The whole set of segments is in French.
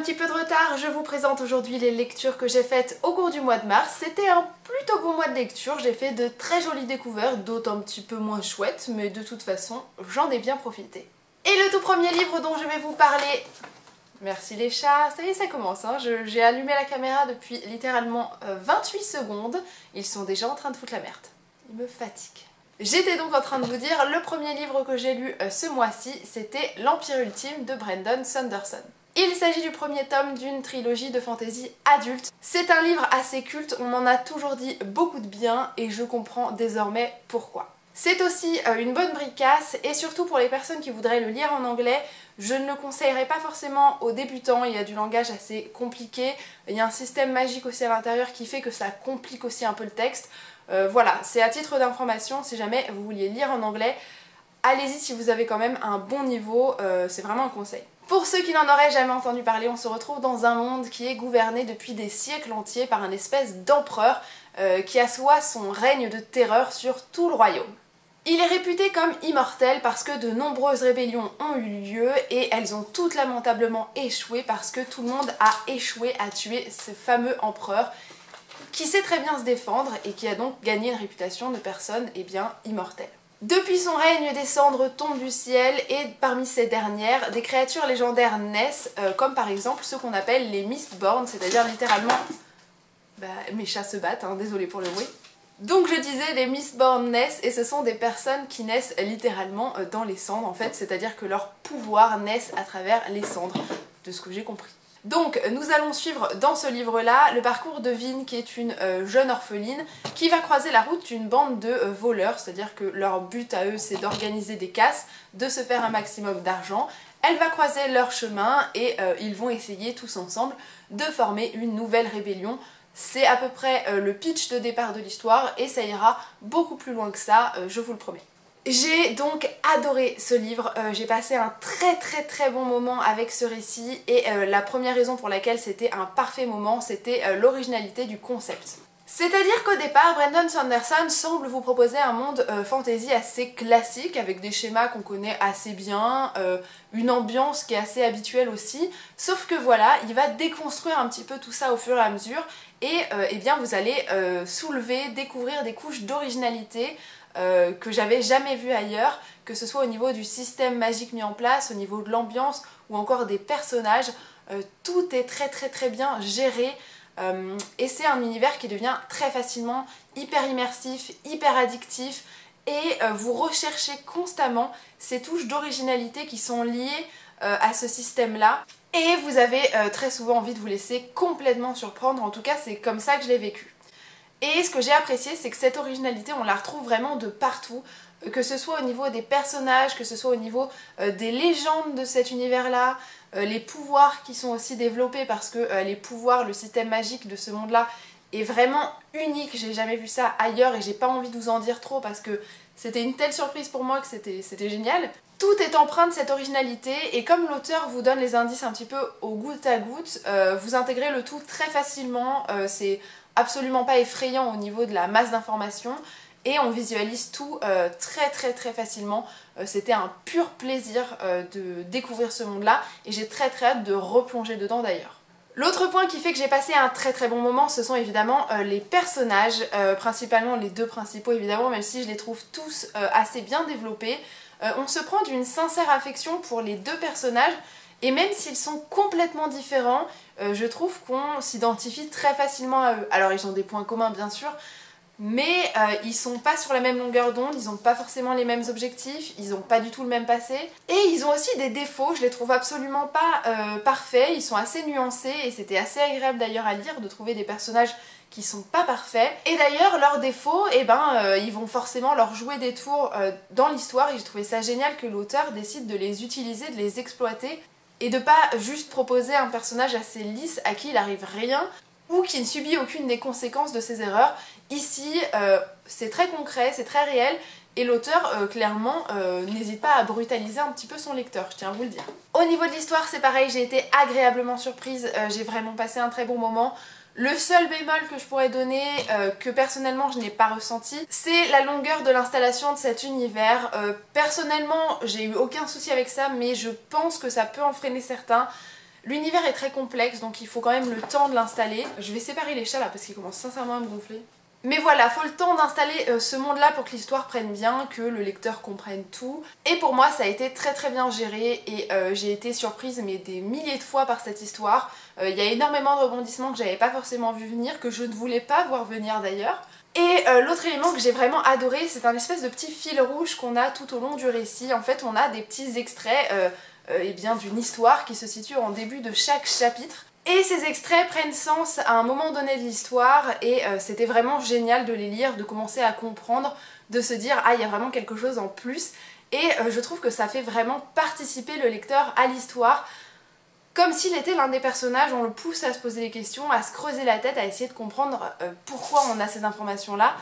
petit peu de retard, je vous présente aujourd'hui les lectures que j'ai faites au cours du mois de mars. C'était un plutôt bon mois de lecture, j'ai fait de très jolies découvertes, d'autres un petit peu moins chouettes, mais de toute façon, j'en ai bien profité. Et le tout premier livre dont je vais vous parler... Merci les chats, ça y est, ça commence, hein. J'ai allumé la caméra depuis littéralement 28 secondes, ils sont déjà en train de foutre la merde. Ils me fatiguent. J'étais donc en train de vous dire, le premier livre que j'ai lu ce mois-ci, c'était L'Empire Ultime de Brandon Sanderson. Il s'agit du premier tome d'une trilogie de fantasy adulte. C'est un livre assez culte, on m'en a toujours dit beaucoup de bien et je comprends désormais pourquoi. C'est aussi une bonne bricasse et surtout pour les personnes qui voudraient le lire en anglais, je ne le conseillerais pas forcément aux débutants, il y a du langage assez compliqué, il y a un système magique aussi à l'intérieur qui fait que ça complique aussi un peu le texte. Voilà, c'est à titre d'information, si jamais vous vouliez lire en anglais, allez-y si vous avez quand même un bon niveau, c'est vraiment un conseil. Pour ceux qui n'en auraient jamais entendu parler, on se retrouve dans un monde qui est gouverné depuis des siècles entiers par un espèce d'empereur qui assoit son règne de terreur sur tout le royaume. Il est réputé comme immortel parce que de nombreuses rébellions ont eu lieu et elles ont toutes lamentablement échoué parce que tout le monde a échoué à tuer ce fameux empereur qui sait très bien se défendre et qui a donc gagné une réputation de personne immortelle. Depuis son règne, des cendres tombent du ciel et parmi ces dernières, des créatures légendaires naissent, comme par exemple ceux qu'on appelle les Mistborn, c'est-à-dire littéralement... mes chats se battent, hein, désolé pour le bruit. Donc je disais, les Mistborn naissent et ce sont des personnes qui naissent littéralement dans les cendres en fait, c'est-à-dire que leurs pouvoirs naissent à travers les cendres, de ce que j'ai compris. Donc nous allons suivre dans ce livre-là le parcours de Vin qui est une jeune orpheline qui va croiser la route d'une bande de voleurs, c'est-à-dire que leur but à eux c'est d'organiser des casses, de se faire un maximum d'argent. Elle va croiser leur chemin et ils vont essayer tous ensemble de former une nouvelle rébellion. C'est à peu près le pitch de départ de l'histoire et ça ira beaucoup plus loin que ça, je vous le promets. J'ai donc adoré ce livre, j'ai passé un très bon moment avec ce récit et la première raison pour laquelle c'était un parfait moment, c'était l'originalité du concept. C'est-à-dire qu'au départ, Brandon Sanderson semble vous proposer un monde fantasy assez classique, avec des schémas qu'on connaît assez bien, une ambiance qui est assez habituelle aussi, sauf que voilà, il va déconstruire un petit peu tout ça au fur et à mesure, et eh bien vous allez soulever, découvrir des couches d'originalité que j'avais jamais vues ailleurs, que ce soit au niveau du système magique mis en place, au niveau de l'ambiance, ou encore des personnages, tout est très bien géré. Et c'est un univers qui devient très facilement hyper immersif, hyper addictif et vous recherchez constamment ces touches d'originalité qui sont liées à ce système-là et vous avez très souvent envie de vous laisser complètement surprendre, en tout cas c'est comme ça que je l'ai vécu. Et ce que j'ai apprécié, c'est que cette originalité, on la retrouve vraiment de partout, que ce soit au niveau des personnages, que ce soit au niveau des légendes de cet univers-là, les pouvoirs qui sont aussi développés parce que les pouvoirs, le système magique de ce monde-là est vraiment unique, j'ai jamais vu ça ailleurs et j'ai pas envie de vous en dire trop parce que c'était une telle surprise pour moi que c'était génial. Tout est empreint de cette originalité et comme l'auteur vous donne les indices un petit peu au goutte à goutte, vous intégrez le tout très facilement, c'est absolument pas effrayant au niveau de la masse d'informations et on visualise tout très facilement. C'était un pur plaisir de découvrir ce monde-là et j'ai très hâte de replonger dedans d'ailleurs. L'autre point qui fait que j'ai passé un très bon moment, ce sont évidemment les personnages, principalement les deux principaux évidemment, même si je les trouve tous assez bien développés. On se prend d'une sincère affection pour les deux personnages et même s'ils sont complètement différents, je trouve qu'on s'identifie très facilement à eux. Alors ils ont des points communs bien sûr, mais ils sont pas sur la même longueur d'onde, ils ont pas forcément les mêmes objectifs, ils ont pas du tout le même passé. Et ils ont aussi des défauts, je les trouve absolument pas parfaits, ils sont assez nuancés et c'était assez agréable d'ailleurs à lire de trouver des personnages qui sont pas parfaits. Et d'ailleurs leurs défauts, ils vont forcément leur jouer des tours dans l'histoire et j'ai trouvé ça génial que l'auteur décide de les utiliser, de les exploiter et de pas juste proposer un personnage assez lisse à qui il arrive rien ou qui ne subit aucune des conséquences de ses erreurs. Ici, c'est très concret, c'est très réel, et l'auteur, clairement, n'hésite pas à brutaliser un petit peu son lecteur, je tiens à vous le dire. Au niveau de l'histoire, c'est pareil, j'ai été agréablement surprise, j'ai vraiment passé un très bon moment. Le seul bémol que je pourrais donner, que personnellement je n'ai pas ressenti, c'est la longueur de l'installation de cet univers. Personnellement, j'ai eu aucun souci avec ça, mais je pense que ça peut en freiner certains. L'univers est très complexe donc il faut quand même le temps de l'installer. Je vais séparer les chats là parce qu'ils commencent sincèrement à me gonfler. Mais voilà, faut le temps d'installer ce monde-là pour que l'histoire prenne bien, que le lecteur comprenne tout. Et pour moi, ça a été très très bien géré et j'ai été surprise mais des milliers de fois par cette histoire. Il y a énormément de rebondissements que j'avais pas forcément vu venir, que je ne voulais pas voir venir d'ailleurs. Et l'autre élément que j'ai vraiment adoré, c'est un espèce de petit fil rouge qu'on a tout au long du récit. En fait, on a des petits extraits eh bien, d'une histoire qui se situe en début de chaque chapitre. Et ces extraits prennent sens à un moment donné de l'histoire et c'était vraiment génial de les lire, de commencer à comprendre, de se dire ah il y a vraiment quelque chose en plus et je trouve que ça fait vraiment participer le lecteur à l'histoire comme s'il était l'un des personnages, on le pousse à se poser des questions, à se creuser la tête, à essayer de comprendre pourquoi on a ces informations là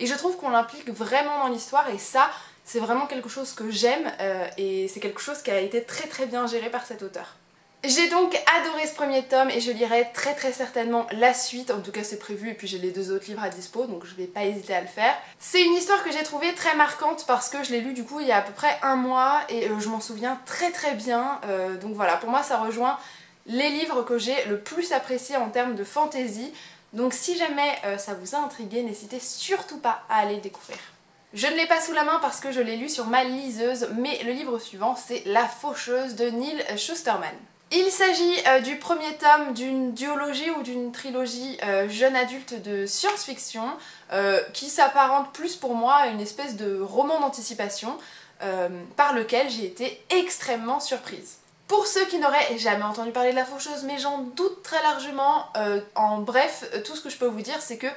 et je trouve qu'on l'implique vraiment dans l'histoire et ça c'est vraiment quelque chose que j'aime et c'est quelque chose qui a été très très bien géré par cet auteur. J'ai donc adoré ce premier tome et je lirai très très certainement la suite, en tout cas c'est prévu et puis j'ai les 2 autres livres à dispo donc je vais pas hésiter à le faire. C'est une histoire que j'ai trouvée très marquante parce que je l'ai lue du coup il y a à peu près un mois et je m'en souviens très très bien donc voilà pour moi ça rejoint les livres que j'ai le plus appréciés en termes de fantasy donc si jamais ça vous a intrigué n'hésitez surtout pas à aller le découvrir. Je ne l'ai pas sous la main parce que je l'ai lu sur ma liseuse mais le livre suivant c'est La Faucheuse de Neal Shusterman. Il s'agit du premier tome d'une duologie ou d'une trilogie jeune adulte de science-fiction qui s'apparente plus pour moi à une espèce de roman d'anticipation par lequel j'ai été extrêmement surprise. Pour ceux qui n'auraient jamais entendu parler de La Faucheuse, mais j'en doute très largement, en bref, tout ce que je peux vous dire c'est que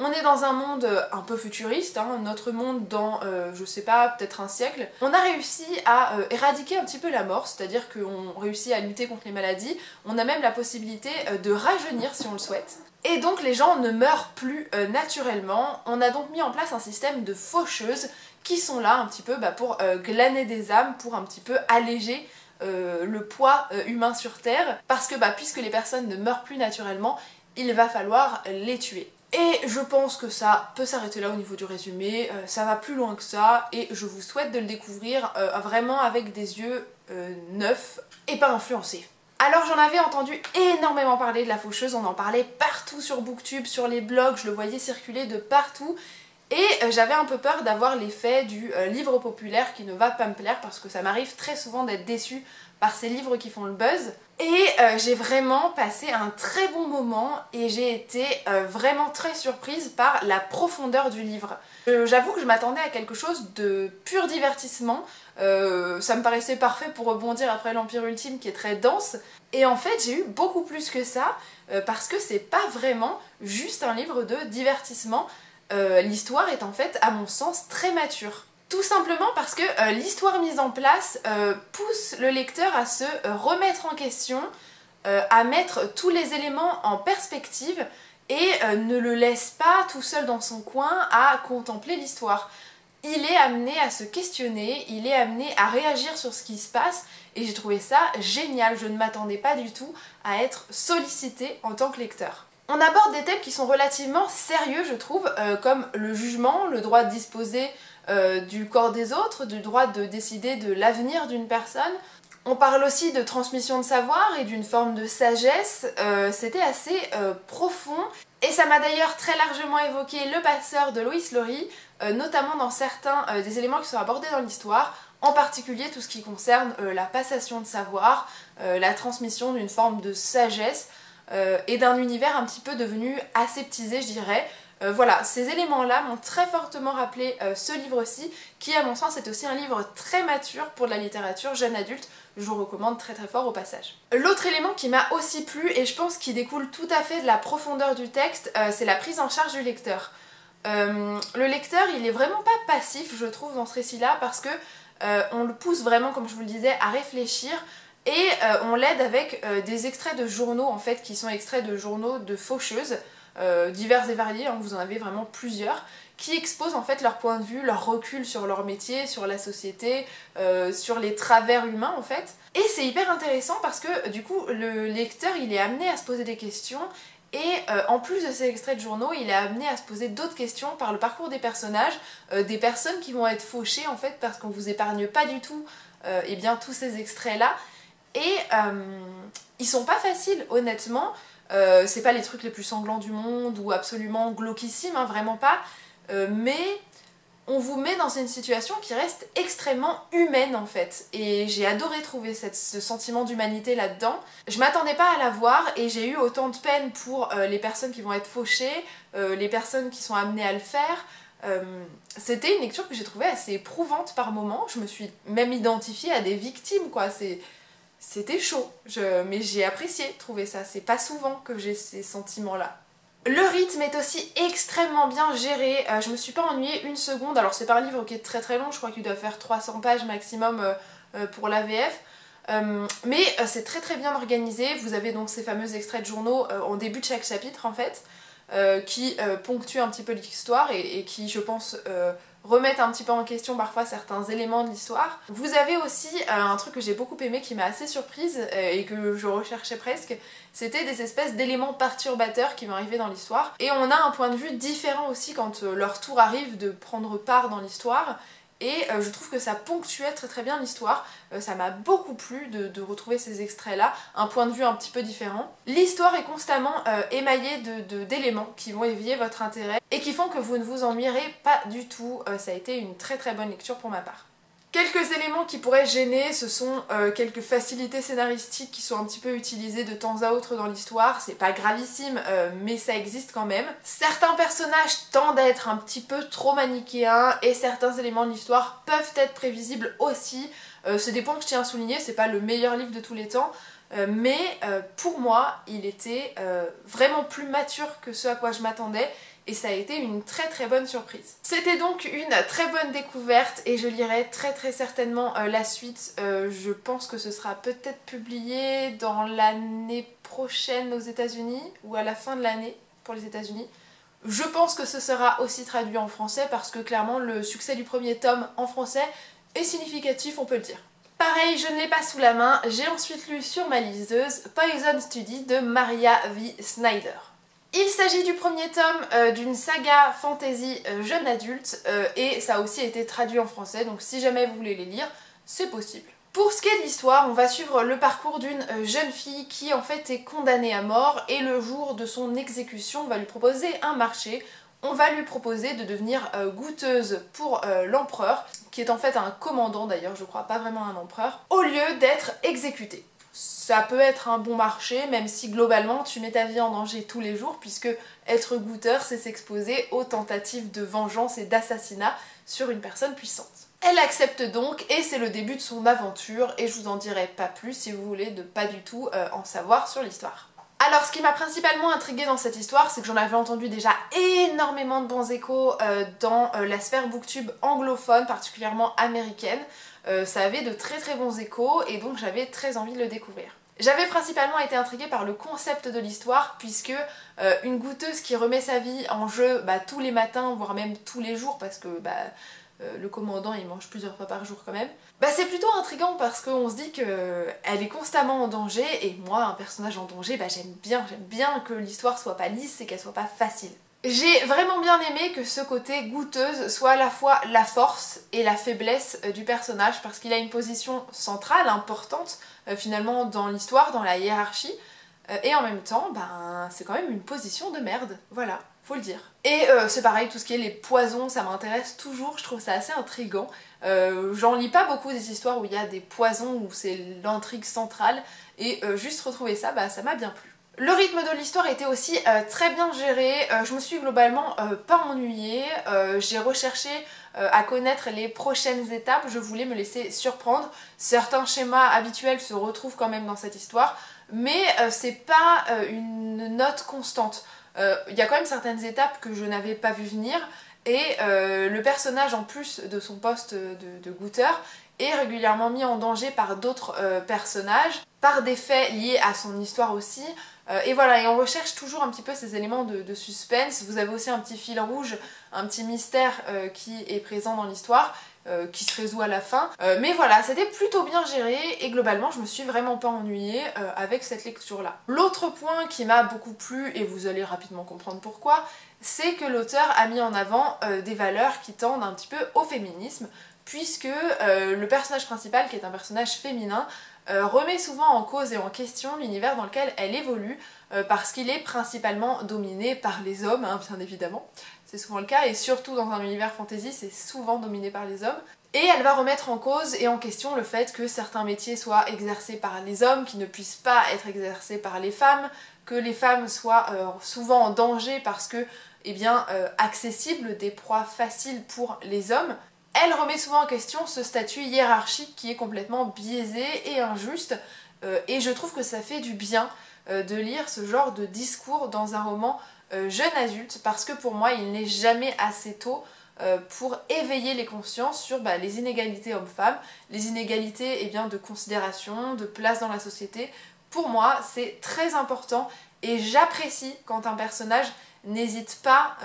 on est dans un monde un peu futuriste, hein, notre monde dans, je sais pas, peut-être un siècle. On a réussi à éradiquer un petit peu la mort, c'est-à-dire qu'on réussit à lutter contre les maladies. On a même la possibilité de rajeunir si on le souhaite. Et donc les gens ne meurent plus naturellement. On a donc mis en place un système de faucheuses qui sont là un petit peu pour glaner des âmes, pour un petit peu alléger le poids humain sur Terre. Parce que puisque les personnes ne meurent plus naturellement, il va falloir les tuer. Et je pense que ça peut s'arrêter là au niveau du résumé, ça va plus loin que ça et je vous souhaite de le découvrir vraiment avec des yeux neufs et pas influencés. Alors j'en avais entendu énormément parler de La Faucheuse, on en parlait partout sur Booktube, sur les blogs, je le voyais circuler de partout et j'avais un peu peur d'avoir l'effet du livre populaire qui ne va pas me plaire parce que ça m'arrive très souvent d'être déçue par ces livres qui font le buzz. Et j'ai vraiment passé un très bon moment et j'ai été vraiment très surprise par la profondeur du livre. J'avoue que je m'attendais à quelque chose de pur divertissement, ça me paraissait parfait pour rebondir après l'Empire Ultime qui est très dense. Et en fait j'ai eu beaucoup plus que ça parce que c'est pas vraiment juste un livre de divertissement. L'histoire est en fait à mon sens très mature. Tout simplement parce que l'histoire mise en place pousse le lecteur à se remettre en question, à mettre tous les éléments en perspective et ne le laisse pas tout seul dans son coin à contempler l'histoire. Il est amené à se questionner, il est amené à réagir sur ce qui se passe et j'ai trouvé ça génial, je ne m'attendais pas du tout à être sollicitée en tant que lecteur. On aborde des thèmes qui sont relativement sérieux je trouve, comme le jugement, le droit de disposer du corps des autres, du droit de décider de l'avenir d'une personne. On parle aussi de transmission de savoir et d'une forme de sagesse, c'était assez profond. Et ça m'a d'ailleurs très largement évoqué Le Passeur de Lois Lowry, notamment dans certains des éléments qui sont abordés dans l'histoire, en particulier tout ce qui concerne la passation de savoir, la transmission d'une forme de sagesse et d'un univers un petit peu devenu aseptisé je dirais. Voilà, ces éléments-là m'ont très fortement rappelé ce livre-ci, qui à mon sens est aussi un livre très mature pour de la littérature jeune adulte, je vous recommande très très fort au passage. L'autre élément qui m'a aussi plu, et je pense qu'il découle tout à fait de la profondeur du texte, c'est la prise en charge du lecteur. Le lecteur, il est vraiment pas passif, je trouve, dans ce récit-là, parce que on le pousse vraiment, comme je vous le disais, à réfléchir, et on l'aide avec des extraits de journaux, en fait, qui sont extraits de journaux de faucheuses, divers et variés, hein, vous en avez vraiment plusieurs, qui exposent en fait leur point de vue, leur recul sur leur métier, sur la société, sur les travers humains en fait. Et c'est hyper intéressant parce que du coup le lecteur il est amené à se poser des questions et en plus de ces extraits de journaux, il est amené à se poser d'autres questions par le parcours des personnages, des personnes qui vont être fauchées en fait parce qu'on vous épargne pas du tout eh bien, tous ces extraits là. Et ils sont pas faciles, honnêtement. C'est pas les trucs les plus sanglants du monde ou absolument glauquissimes, hein, vraiment pas. Mais on vous met dans une situation qui reste extrêmement humaine en fait. Et j'ai adoré trouver ce sentiment d'humanité là-dedans. Je m'attendais pas à la voir et j'ai eu autant de peine pour les personnes qui vont être fauchées, les personnes qui sont amenées à le faire. C'était une lecture que j'ai trouvée assez éprouvante par moments. Je me suis même identifiée à des victimes, quoi. C'était chaud, mais j'ai apprécié trouver ça. C'est pas souvent que j'ai ces sentiments-là. Le rythme est aussi extrêmement bien géré, je me suis pas ennuyée une seconde. Alors c'est pas un livre qui est très très long, je crois qu'il doit faire 300 pages maximum pour l'AVF. Mais c'est très très bien organisé, vous avez donc ces fameux extraits de journaux en début de chaque chapitre en fait, qui ponctuent un petit peu l'histoire et qui je pense remettent un petit peu en question parfois certains éléments de l'histoire. Vous avez aussi un truc que j'ai beaucoup aimé qui m'a assez surprise et que je recherchais presque, c'était des espèces d'éléments perturbateurs qui vont arriver dans l'histoire. Et on a un point de vue différent aussi quand leur tour arrive de prendre part dans l'histoire. Et je trouve que ça ponctuait très très bien l'histoire. Ça m'a beaucoup plu de retrouver ces extraits-là, un point de vue un petit peu différent. L'histoire est constamment émaillée d'éléments qui vont éveiller votre intérêt et qui font que vous ne vous ennuierez pas du tout. Ça a été une très très bonne lecture pour ma part. Quelques éléments qui pourraient gêner, ce sont quelques facilités scénaristiques qui sont un petit peu utilisées de temps à autre dans l'histoire. C'est pas gravissime, mais ça existe quand même. Certains personnages tendent à être un petit peu trop manichéens et certains éléments de l'histoire peuvent être prévisibles aussi. C'est des points que je tiens à souligner, c'est pas le meilleur livre de tous les temps. Mais pour moi, il était vraiment plus mature que ce à quoi je m'attendais et ça a été une très très bonne surprise. C'était donc une très bonne découverte et je lirai très très certainement la suite. Je pense que ce sera peut-être publié dans l'année prochaine aux États-Unis ou à la fin de l'année pour les États-Unis. Je pense que ce sera aussi traduit en français parce que clairement le succès du premier tome en français est significatif, on peut le dire. Pareil, je ne l'ai pas sous la main, j'ai ensuite lu sur ma liseuse Poison Study de Maria V. Snyder. Il s'agit du premier tome d'une saga fantasy jeune adulte et ça a aussi été traduit en français, donc si jamais vous voulez les lire, c'est possible. Pour ce qui est de l'histoire, on va suivre le parcours d'une jeune fille qui en fait est condamnée à mort et le jour de son exécution, on va lui proposer un marché. On va lui proposer de devenir goûteuse pour l'empereur, qui est en fait un commandant d'ailleurs, je crois, pas vraiment un empereur, au lieu d'être exécutée. Ça peut être un bon marché, même si globalement tu mets ta vie en danger tous les jours, puisque être goûteur, c'est s'exposer aux tentatives de vengeance et d'assassinat sur une personne puissante. Elle accepte donc et c'est le début de son aventure, et je vous en dirai pas plus si vous voulez de pas du tout en savoir sur l'histoire. Alors ce qui m'a principalement intriguée dans cette histoire, c'est que j'en avais entendu déjà énormément de bons échos dans la sphère booktube anglophone, particulièrement américaine. Ça avait de très très bons échos et donc j'avais très envie de le découvrir. J'avais principalement été intriguée par le concept de l'histoire puisque une goûteuse qui remet sa vie en jeu tous les matins, voire même tous les jours parce que le commandant il mange plusieurs fois par jour quand même. C'est plutôt intriguant parce qu'on se dit qu'elle est constamment en danger et moi un personnage en danger j'aime bien que l'histoire soit pas lisse et qu'elle soit pas facile. J'ai vraiment bien aimé que ce côté goûteuse soit à la fois la force et la faiblesse du personnage parce qu'il a une position centrale, importante finalement dans l'histoire, dans la hiérarchie et en même temps c'est quand même une position de merde, voilà, faut le dire. Et c'est pareil, tout ce qui est les poisons, ça m'intéresse toujours, je trouve ça assez intriguant. J'en lis pas beaucoup des histoires où il y a des poisons, où c'est l'intrigue centrale et juste retrouver ça, ça m'a bien plu. Le rythme de l'histoire était aussi très bien géré, je me suis globalement pas ennuyée, j'ai recherché à connaître les prochaines étapes, je voulais me laisser surprendre. Certains schémas habituels se retrouvent quand même dans cette histoire, mais c'est pas une note constante. Il y a quand même certaines étapes que je n'avais pas vu venir, et le personnage en plus de son poste de goûteur est régulièrement mis en danger par d'autres personnages, par des faits liés à son histoire aussi. Et voilà, et on recherche toujours un petit peu ces éléments de suspense. Vous avez aussi un petit fil rouge, un petit mystère qui est présent dans l'histoire, qui se résout à la fin. Mais voilà, c'était plutôt bien géré et globalement je me suis vraiment pas ennuyée avec cette lecture-là. L'autre point qui m'a beaucoup plu, et vous allez rapidement comprendre pourquoi, c'est que l'auteur a mis en avant des valeurs qui tendent un petit peu au féminisme, puisque le personnage principal, qui est un personnage féminin, remet souvent en cause et en question l'univers dans lequel elle évolue, parce qu'il est principalement dominé par les hommes, hein, bien évidemment. C'est souvent le cas, et surtout dans un univers fantasy, c'est souvent dominé par les hommes. Et elle va remettre en cause et en question le fait que certains métiers soient exercés par les hommes, qui ne puissent pas être exercés par les femmes, que les femmes soient souvent en danger parce que, eh bien, accessibles, des proies faciles pour les hommes. Elle remet souvent en question ce statut hiérarchique qui est complètement biaisé et injuste, et je trouve que ça fait du bien de lire ce genre de discours dans un roman jeune adulte, parce que pour moi il n'est jamais assez tôt pour éveiller les consciences sur les inégalités hommes-femmes, les inégalités de considération, de place dans la société. Pour moi c'est très important et j'apprécie quand un personnage n'hésite pas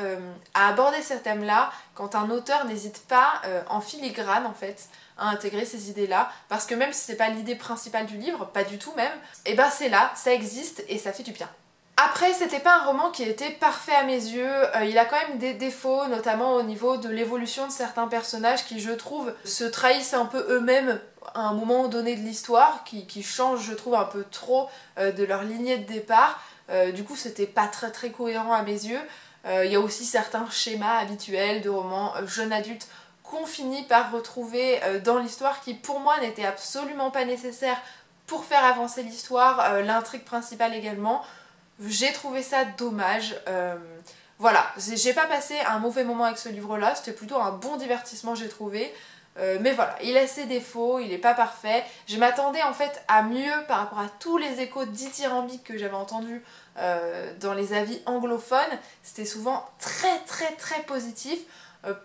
à aborder ces thèmes-là, quand un auteur n'hésite pas en filigrane en fait à intégrer ces idées-là, parce que même si c'est pas l'idée principale du livre, pas du tout même, et c'est là, ça existe et ça fait du bien. Après, c'était pas un roman qui était parfait à mes yeux, il a quand même des défauts, notamment au niveau de l'évolution de certains personnages qui, je trouve, se trahissent un peu eux-mêmes à un moment donné de l'histoire, qui changent, je trouve, un peu trop de leur lignée de départ. Du coup, c'était pas très cohérent à mes yeux. Il y a aussi certains schémas habituels de romans jeunes adultes qu'on finit par retrouver dans l'histoire qui, pour moi, n'étaient absolument pas nécessaires pour faire avancer l'histoire, l'intrigue principale également. J'ai trouvé ça dommage. Voilà, j'ai pas passé un mauvais moment avec ce livre-là, c'était plutôt un bon divertissement, j'ai trouvé. Mais voilà, il a ses défauts, il est pas parfait. Je m'attendais en fait à mieux par rapport à tous les échos dithyrambiques que j'avais entendus dans les avis anglophones. C'était souvent très positif.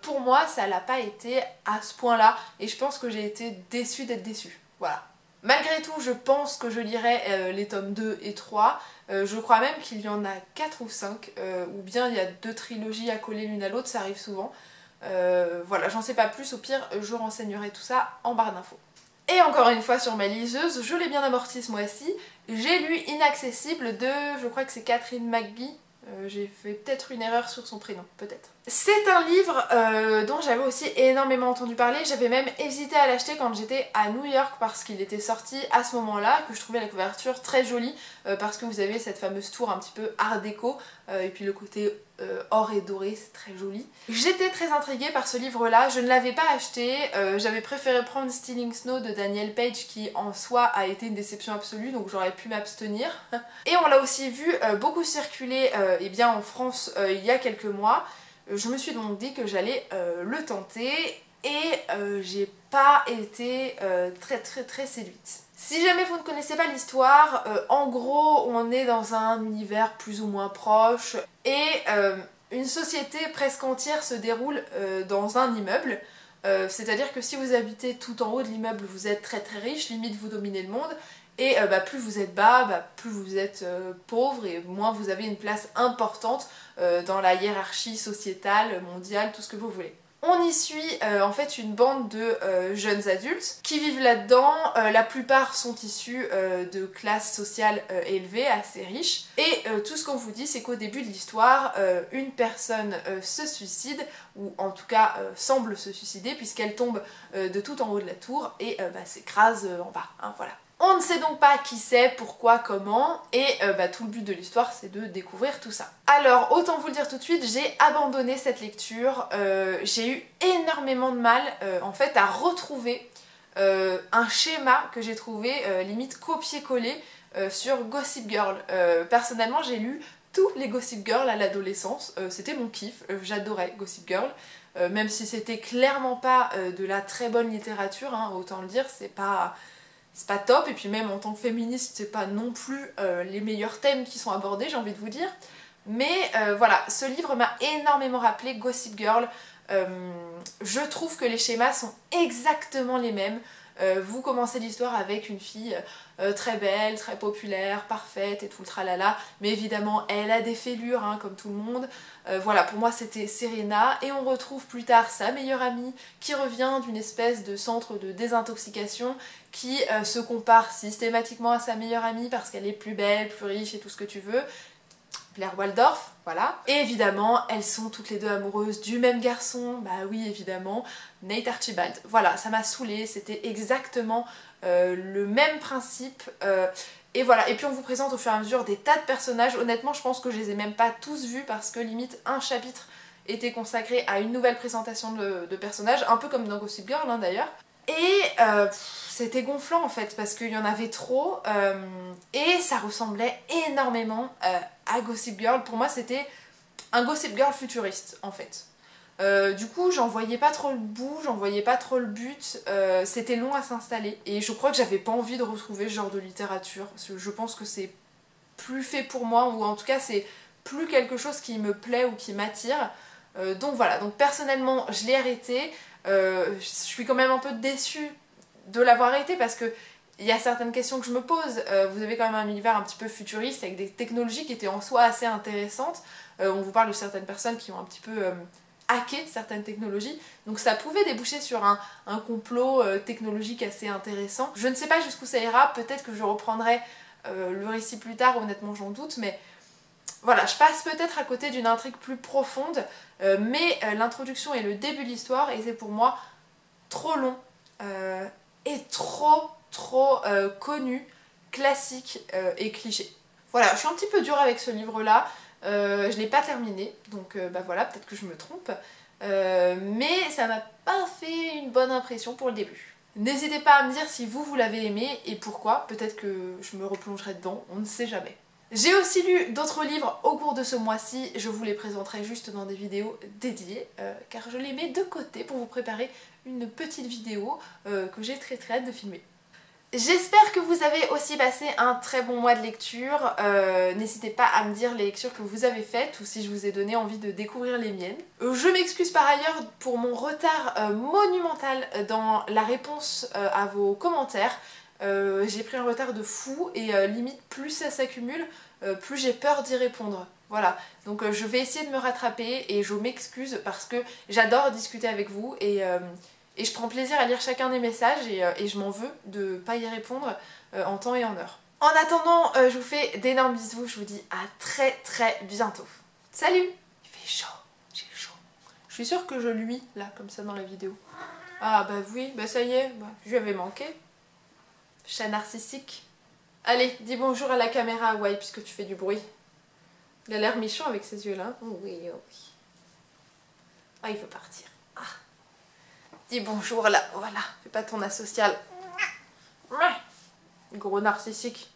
Pour moi, ça l'a pas été à ce point-là et je pense que j'ai été déçue d'être déçue. Voilà. Malgré tout, je pense que je lirai les tomes 2 et 3. Je crois même qu'il y en a 4 ou 5, ou bien il y a 2 trilogies à coller l'une à l'autre, ça arrive souvent. Voilà, j'en sais pas plus, au pire, je renseignerai tout ça en barre d'infos. Et encore une fois sur ma liseuse, je l'ai bien amorti ce mois-ci, j'ai lu Inaccessible de, je crois que c'est Catherine McGee. J'ai fait peut-être une erreur sur son prénom, peut-être. C'est un livre dont j'avais aussi énormément entendu parler, j'avais même hésité à l'acheter quand j'étais à New York parce qu'il était sorti à ce moment-là, que je trouvais la couverture très jolie parce que vous avez cette fameuse tour un petit peu art déco et puis le côté or et doré, c'est très joli. J'étais très intriguée par ce livre-là, je ne l'avais pas acheté, j'avais préféré prendre Stealing Snow de Daniel Page qui en soi a été une déception absolue, donc j'aurais pu m'abstenir. Et on l'a aussi vu beaucoup circuler en France il y a quelques mois. Je me suis donc dit que j'allais le tenter et j'ai pas été très séduite. Si jamais vous ne connaissez pas l'histoire, en gros on est dans un univers plus ou moins proche et une société presque entière se déroule dans un immeuble. C'est-à-dire que si vous habitez tout en haut de l'immeuble, vous êtes très riche, limite vous dominez le monde. Et plus vous êtes bas, plus vous êtes pauvre et moins vous avez une place importante dans la hiérarchie sociétale, mondiale, tout ce que vous voulez. On y suit en fait une bande de jeunes adultes qui vivent là-dedans. La plupart sont issus de classes sociales élevées, assez riches. Et tout ce qu'on vous dit, c'est qu'au début de l'histoire, une personne se suicide, ou en tout cas semble se suicider, puisqu'elle tombe de tout en haut de la tour et s'écrase en bas. Hein, voilà. On ne sait donc pas qui c'est, pourquoi, comment, et tout le but de l'histoire c'est de découvrir tout ça. Alors autant vous le dire tout de suite, j'ai abandonné cette lecture, j'ai eu énormément de mal en fait à retrouver un schéma que j'ai trouvé limite copier-coller sur Gossip Girl. Personnellement j'ai lu tous les Gossip Girl à l'adolescence, c'était mon kiff, j'adorais Gossip Girl. Même si c'était clairement pas de la très bonne littérature, hein, autant le dire, c'est pas top, et puis même en tant que féministe c'est pas non plus les meilleurs thèmes qui sont abordés, j'ai envie de vous dire, mais voilà, ce livre m'a énormément rappelé Gossip Girl. Je trouve que les schémas sont exactement les mêmes. Vous commencez l'histoire avec une fille très belle, très populaire, parfaite et tout le tralala, mais évidemment elle a des fêlures hein, comme tout le monde. Voilà, pour moi c'était Serena, et on retrouve plus tard sa meilleure amie qui revient d'une espèce de centre de désintoxication, qui se compare systématiquement à sa meilleure amie parce qu'elle est plus belle, plus riche et tout ce que tu veux. Blair Waldorf, voilà. Et évidemment, elles sont toutes les deux amoureuses du même garçon, bah oui évidemment, Nate Archibald. Voilà, ça m'a saoulée, c'était exactement le même principe. Et voilà, et puis on vous présente au fur et à mesure des tas de personnages. Honnêtement, je pense que je les ai même pas tous vus parce que limite un chapitre était consacré à une nouvelle présentation de personnages, un peu comme dans Gossip Girl hein, d'ailleurs. Et c'était gonflant en fait parce qu'il y en avait trop et ça ressemblait énormément à Gossip Girl. Pour moi c'était un Gossip Girl futuriste en fait. Du coup j'en voyais pas trop le bout, j'en voyais pas trop le but, c'était long à s'installer et je crois que j'avais pas envie de retrouver ce genre de littérature. Parce que je pense que c'est plus fait pour moi ou en tout cas c'est plus quelque chose qui me plaît ou qui m'attire. Donc voilà, donc personnellement je l'ai arrêté. Je suis quand même un peu déçue de l'avoir arrêté parce que il y a certaines questions que je me pose. Vous avez quand même un univers un petit peu futuriste avec des technologies qui étaient en soi assez intéressantes. On vous parle de certaines personnes qui ont un petit peu hacké certaines technologies. Donc ça pouvait déboucher sur un complot technologique assez intéressant. Je ne sais pas jusqu'où ça ira, peut-être que je reprendrai le récit plus tard, honnêtement j'en doute, mais voilà, je passe peut-être à côté d'une intrigue plus profonde, mais l'introduction et le début de l'histoire étaient pour moi trop longs et trop connus, classiques et clichés. Voilà, je suis un petit peu dure avec ce livre-là, je l'ai pas terminé, donc bah voilà, peut-être que je me trompe, mais ça m'a pas fait une bonne impression pour le début. N'hésitez pas à me dire si vous l'avez aimé et pourquoi, peut-être que je me replongerai dedans, on ne sait jamais. J'ai aussi lu d'autres livres au cours de ce mois-ci, je vous les présenterai juste dans des vidéos dédiées, car je les mets de côté pour vous préparer une petite vidéo que j'ai très hâte de filmer. J'espère que vous avez aussi passé un très bon mois de lecture, n'hésitez pas à me dire les lectures que vous avez faites ou si je vous ai donné envie de découvrir les miennes. Je m'excuse par ailleurs pour mon retard monumental dans la réponse à vos commentaires. J'ai pris un retard de fou et limite plus ça s'accumule, plus j'ai peur d'y répondre. Voilà, donc je vais essayer de me rattraper et je m'excuse parce que j'adore discuter avec vous et je prends plaisir à lire chacun des messages et je m'en veux de pas y répondre en temps et en heure. En attendant, je vous fais d'énormes bisous, je vous dis à très bientôt. Salut! Il fait chaud, j'ai chaud. Je suis sûre que je luis là, comme ça dans la vidéo. Ah bah oui, bah ça y est, bah, je lui avais manqué. Chat narcissique. Allez, dis bonjour à la caméra, ouais, puisque tu fais du bruit. Il a l'air méchant avec ses yeux là. Oh oui, oh oui. Ah, il veut partir. Ah. Dis bonjour là, voilà. Fais pas ton asocial. Gros narcissique.